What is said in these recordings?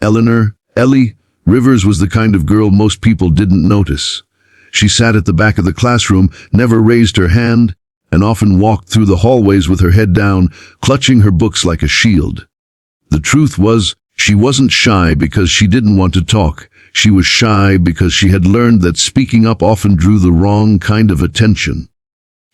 Ellie Rivers was the kind of girl most people didn't notice. She sat at the back of the classroom, never raised her hand, and often walked through the hallways with her head down, clutching her books like a shield. The truth was, she wasn't shy because she didn't want to talk. She was shy because she had learned that speaking up often drew the wrong kind of attention.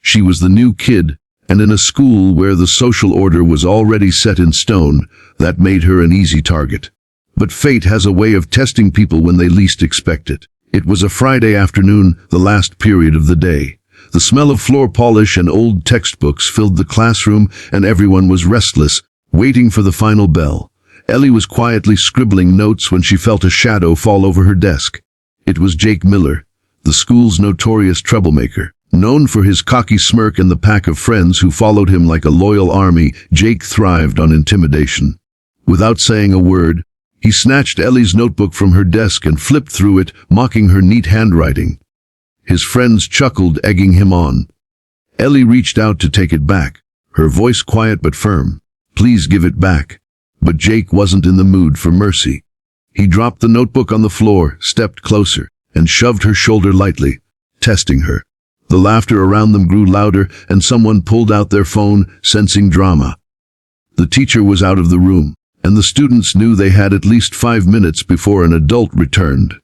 She was the new kid, and in a school where the social order was already set in stone, that made her an easy target. But fate has a way of testing people when they least expect it. It was a Friday afternoon, the last period of the day. The smell of floor polish and old textbooks filled the classroom, and everyone was restless, waiting for the final bell. Ellie was quietly scribbling notes when she felt a shadow fall over her desk. It was Jake Miller, the school's notorious troublemaker. Known for his cocky smirk and the pack of friends who followed him like a loyal army, Jake thrived on intimidation. Without saying a word, he snatched Ellie's notebook from her desk and flipped through it, mocking her neat handwriting. His friends chuckled, egging him on. Ellie reached out to take it back, her voice quiet but firm. "Please give it back." But Jake wasn't in the mood for mercy. He dropped the notebook on the floor, stepped closer, and shoved her shoulder lightly, testing her. The laughter around them grew louder, and someone pulled out their phone, sensing drama. The teacher was out of the room, and the students knew they had at least 5 minutes before an adult returned.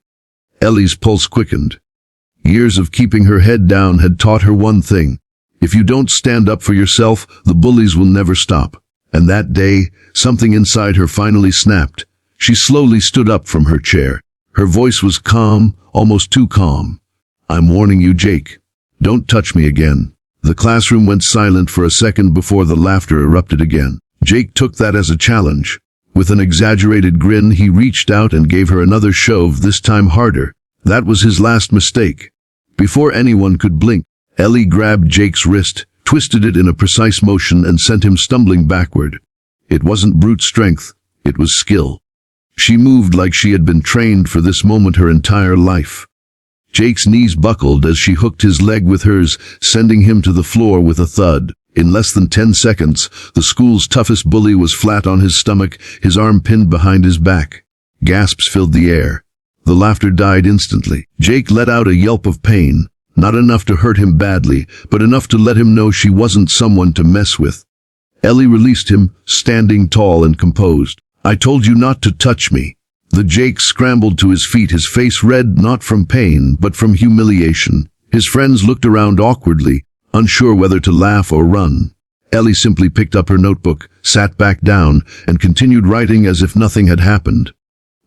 Ellie's pulse quickened. Years of keeping her head down had taught her one thing: if you don't stand up for yourself, the bullies will never stop. And that day, something inside her finally snapped. She slowly stood up from her chair. Her voice was calm, almost too calm. "I'm warning you, Jake. Don't touch me again." The classroom went silent for a second before the laughter erupted again. Jake took that as a challenge. With an exaggerated grin, he reached out and gave her another shove, this time harder. That was his last mistake. Before anyone could blink, Ellie grabbed Jake's wrist, twisted it in a precise motion, and sent him stumbling backward. It wasn't brute strength, it was skill. She moved like she had been trained for this moment her entire life. Jake's knees buckled as she hooked his leg with hers, sending him to the floor with a thud. In less than 10 seconds, the school's toughest bully was flat on his stomach, his arm pinned behind his back. Gasps filled the air. The laughter died instantly. Jake let out a yelp of pain, not enough to hurt him badly, but enough to let him know she wasn't someone to mess with. Ellie released him, standing tall and composed. "I told you not to touch me." The Jake scrambled to his feet, his face red not from pain, but from humiliation. His friends looked around awkwardly, unsure whether to laugh or run. Ellie simply picked up her notebook, sat back down, and continued writing as if nothing had happened.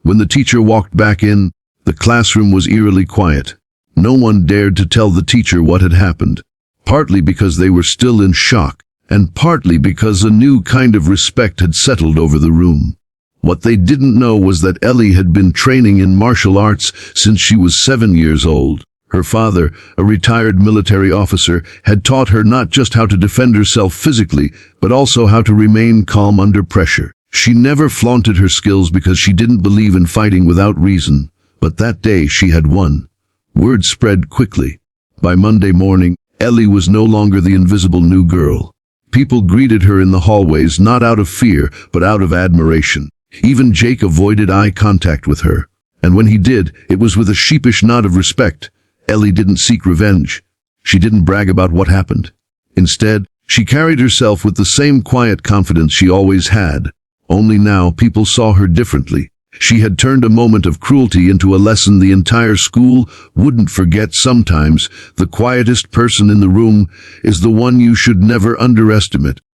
When the teacher walked back in, the classroom was eerily quiet. No one dared to tell the teacher what had happened, partly because they were still in shock, and partly because a new kind of respect had settled over the room. What they didn't know was that Ellie had been training in martial arts since she was 7 years old. Her father, a retired military officer, had taught her not just how to defend herself physically, but also how to remain calm under pressure. She never flaunted her skills because she didn't believe in fighting without reason, but that day she had won. Word spread quickly. By Monday morning, Ellie was no longer the invisible new girl. People greeted her in the hallways not out of fear, but out of admiration. Even Jake avoided eye contact with her, and when he did, it was with a sheepish nod of respect. Ellie didn't seek revenge. She didn't brag about what happened. Instead, she carried herself with the same quiet confidence she always had. Only now people saw her differently. She had turned a moment of cruelty into a lesson the entire school wouldn't forget. Sometimes, the quietest person in the room is the one you should never underestimate.